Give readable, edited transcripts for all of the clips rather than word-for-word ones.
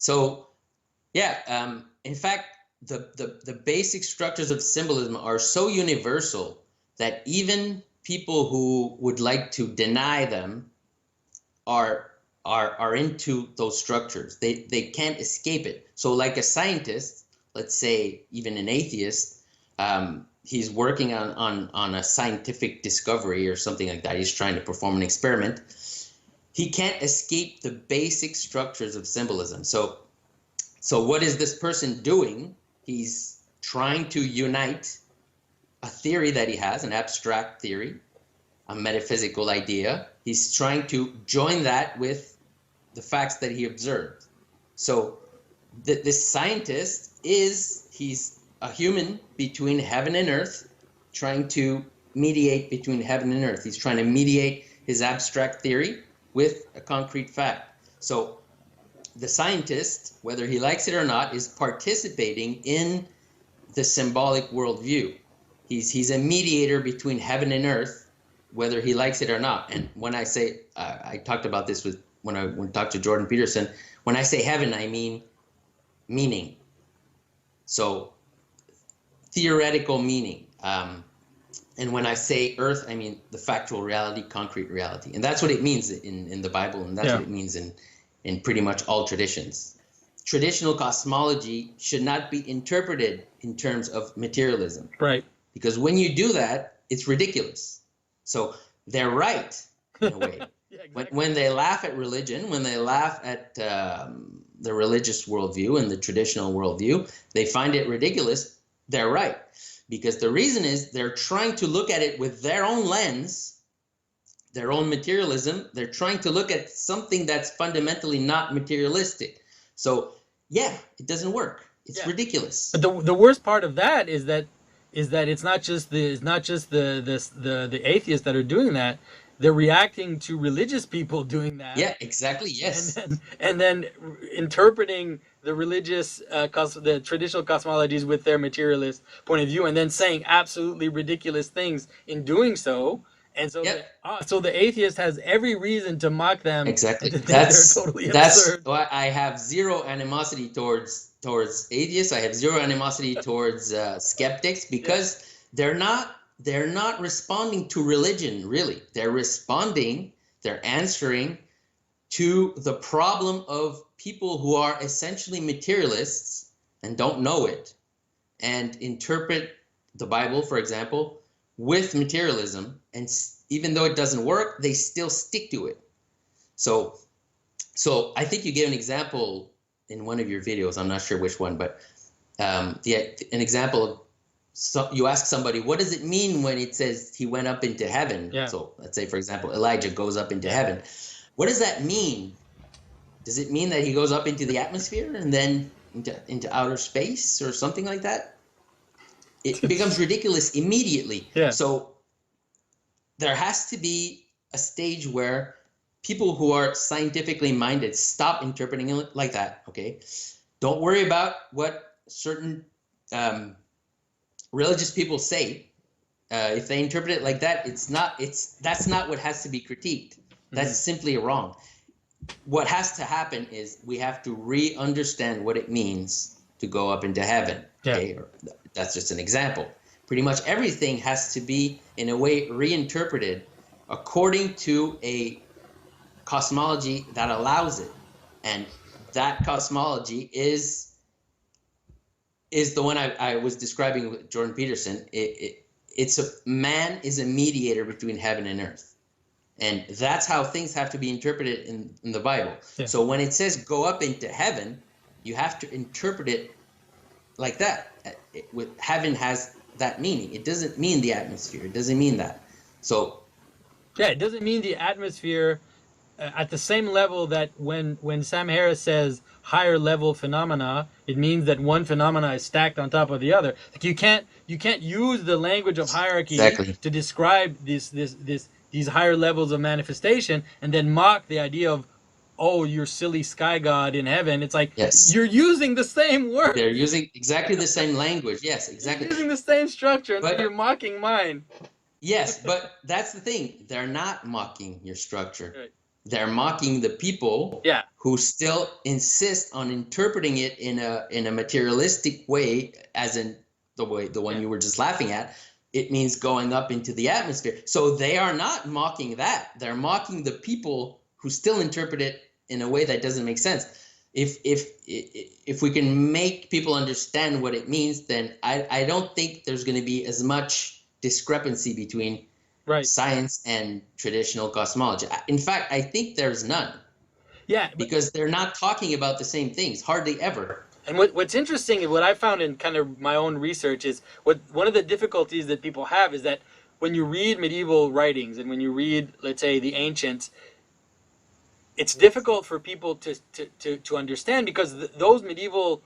So yeah, in fact, the basic structures of symbolism are so universal that even people who would like to deny them are into those structures. They can't escape it. So like a scientist, let's say even an atheist, he's working on a scientific discovery or something like that. He's trying to perform an experiment. He can't escape the basic structures of symbolism. So what is this person doing? He's trying to unite a theory that he has, an abstract theory, a metaphysical idea. He's trying to join that with the facts that he observed. So this scientist he's a human between heaven and earth, trying to mediate between heaven and earth. He's trying to mediate his abstract theory with a concrete fact. So the scientist, whether he likes it or not, is participating in the symbolic worldview. He's a mediator between heaven and earth, whether he likes it or not. And when I say, I talked about this when I talked to Jordan Peterson, when I say heaven, I mean meaning. So theoretical meaning. And when I say earth, I mean the factual reality, concrete reality. And that's what it means in the Bible, and that's what it means in pretty much all traditions. Traditional cosmology should not be interpreted in terms of materialism. Right. Because when you do that, it's ridiculous. So they're right, in a way. Yeah, exactly. When they laugh at religion, when they laugh at the religious worldview and the traditional worldview, they find it ridiculous. They're right. Because the reason is they're trying to look at it with their own lens, their own materialism. They're trying to look at something that's fundamentally not materialistic. So yeah, it doesn't work. It's ridiculous. But the worst part of that is that it's not just the atheists that are doing that. They're reacting to religious people doing that. Yeah, exactly. Yes. And then interpreting the religious, the traditional cosmologies with their materialist point of view, and then saying absolutely ridiculous things in doing so. And so, so the atheist has every reason to mock them. Exactly. They're totally absurd. Why I have zero animosity towards atheists. I have zero animosity towards skeptics, because they're not responding to religion, really. They're answering to the problem of people who are essentially materialists and don't know it, and interpret the Bible, for example, with materialism, and even though it doesn't work, they still stick to it. So I think you gave an example in one of your videos. I'm not sure which one, but an example of, so you ask somebody, what does it mean when it says he went up into heaven? Yeah. So let's say, for example, Elijah goes up into heaven. What does that mean? Does it mean that he goes up into the atmosphere and then into outer space or something like that? It becomes ridiculous immediately. Yeah. So there has to be a stage where people who are scientifically minded stop interpreting it like that. Okay, don't worry about what certain religious people say. If they interpret it like that, that's not what has to be critiqued. That's simply wrong. What has to happen is we have to re-understand what it means to go up into heaven. Okay? That's just an example. Pretty much everything has to be, in a way, reinterpreted according to a cosmology that allows it. And that cosmology is the one I was describing with Jordan Peterson. Man is a mediator between heaven and earth. And that's how things have to be interpreted in the Bible. Yeah. So when it says go up into heaven, you have to interpret it like that. Heaven has that meaning. It doesn't mean the atmosphere. It doesn't mean that. So it doesn't mean the atmosphere at the same level that when Sam Harris says higher level phenomena, it means that one phenomena is stacked on top of the other. Like you can't use the language of hierarchy to describe these higher levels of manifestation and then mock the idea of, oh, you're silly sky god in heaven. It's like, you're using the same word. They're using exactly the same language. Yes, exactly. You're using the same structure, and you're mocking mine. Yes, but that's the thing. They're not mocking your structure. Right. They're mocking the people who still insist on interpreting it in a materialistic way, as in the one you were just laughing at. It means going up into the atmosphere. So they are not mocking that. They're mocking the people who still interpret it in a way that doesn't make sense. If we can make people understand what it means, then I don't think there's going to be as much discrepancy between science and traditional cosmology. In fact, I think there's none. Yeah, because they're not talking about the same things, hardly ever. And what's interesting, and what I found in kind of my own research, is one of the difficulties that people have is that when you read medieval writings and when you read, let's say, the ancients, it's difficult for people to understand, because those medieval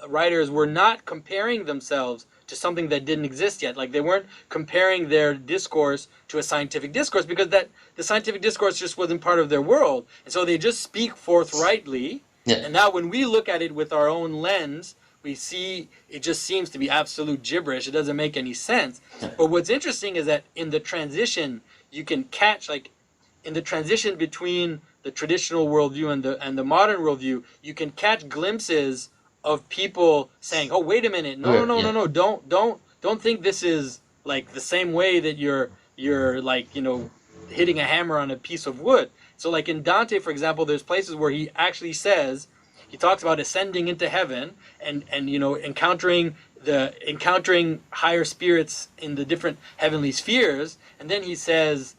writers were not comparing themselves to something that didn't exist yet. Like, they weren't comparing their discourse to a scientific discourse, because the scientific discourse just wasn't part of their world. And so they just speak forthrightly. Yeah. And now when we look at it with our own lens, we see it just seems to be absolute gibberish. It doesn't make any sense. But what's interesting is that in the transition, you can catch, like, in the transition between the traditional worldview and the modern worldview, you can catch glimpses of people saying, "Oh, wait a minute, no, don't think this is like the same way that you're like, hitting a hammer on a piece of wood." So, like in Dante, for example, there's places where he actually says, he talks about ascending into heaven and encountering higher spirits in the different heavenly spheres, and then he says,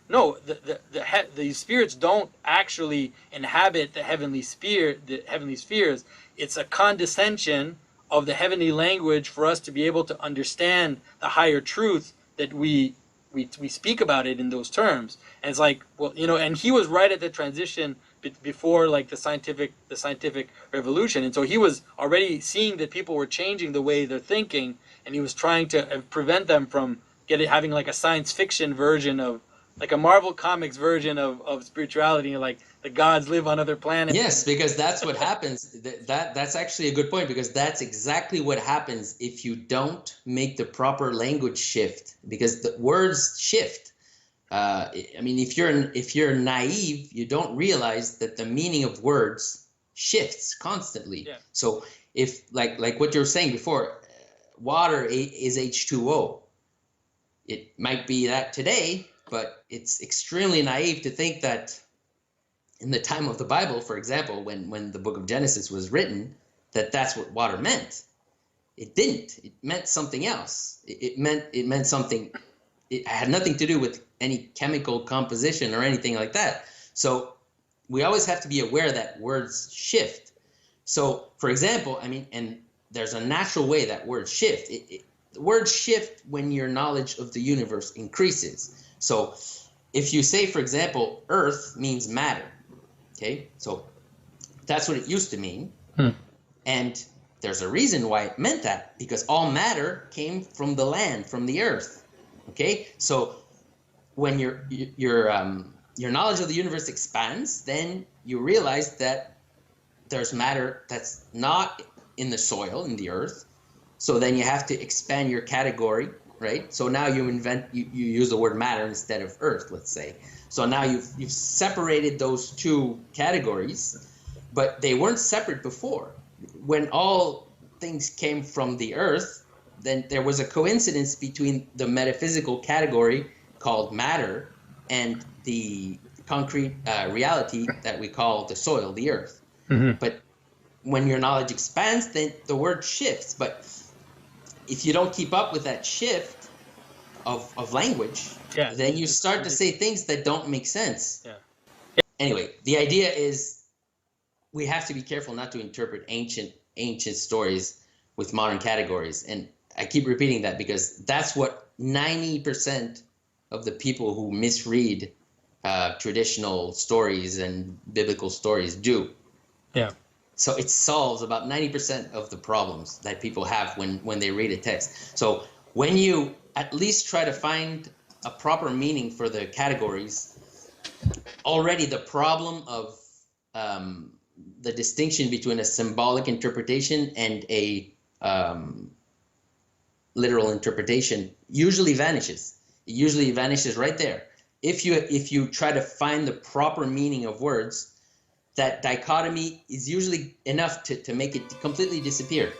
no, the spirits don't actually inhabit the heavenly spheres. It's a condescension of the heavenly language for us to be able to understand the higher truth that we speak about it in those terms. And it's like, well, and he was right at the transition before, like, the scientific revolution, and so he was already seeing that people were changing the way they're thinking, and he was trying to prevent them from having like a science fiction version of, like a Marvel Comics version of spirituality, like the gods live on other planets. Yes, because that's what happens. That's actually a good point, because that's exactly what happens if you don't make the proper language shift, because the words shift. I mean, if you're naive, you don't realize that the meaning of words shifts constantly. Yeah. So if like what you were saying before, water is H2O. It might be that today, but it's extremely naive to think that in the time of the Bible, for example, when the book of Genesis was written, that's what water meant. It didn't. It meant something else. It meant something. It had nothing to do with any chemical composition or anything like that. So we always have to be aware that words shift. So, for example, I mean, and there's a natural way that words shift. Words shift when your knowledge of the universe increases. So if you say, for example, earth means matter, okay? So that's what it used to mean. And there's a reason why it meant that, because all matter came from the land, from the earth, okay? So when your knowledge of the universe expands, then you realize that there's matter that's not in the soil, in the earth. So then you have to expand your category, right? So now you use the word matter instead of earth, let's say. So now you've separated those two categories, but they weren't separate before. When all things came from the earth, then there was a coincidence between the metaphysical category called matter and the concrete reality that we call the soil, the earth. Mm-hmm. But when your knowledge expands, then the word shifts. But if you don't keep up with that shift of language, then you start to say things that don't make sense. Yeah. Anyway, the idea is we have to be careful not to interpret ancient stories with modern categories. And I keep repeating that because that's what 90% of the people who misread traditional stories and biblical stories do. Yeah. So it solves about 90% of the problems that people have when they read a text. So when you at least try to find a proper meaning for the categories, already the problem of the distinction between a symbolic interpretation and a literal interpretation usually vanishes. It usually vanishes right there. if you try to find the proper meaning of words, that dichotomy is usually enough to make it completely disappear.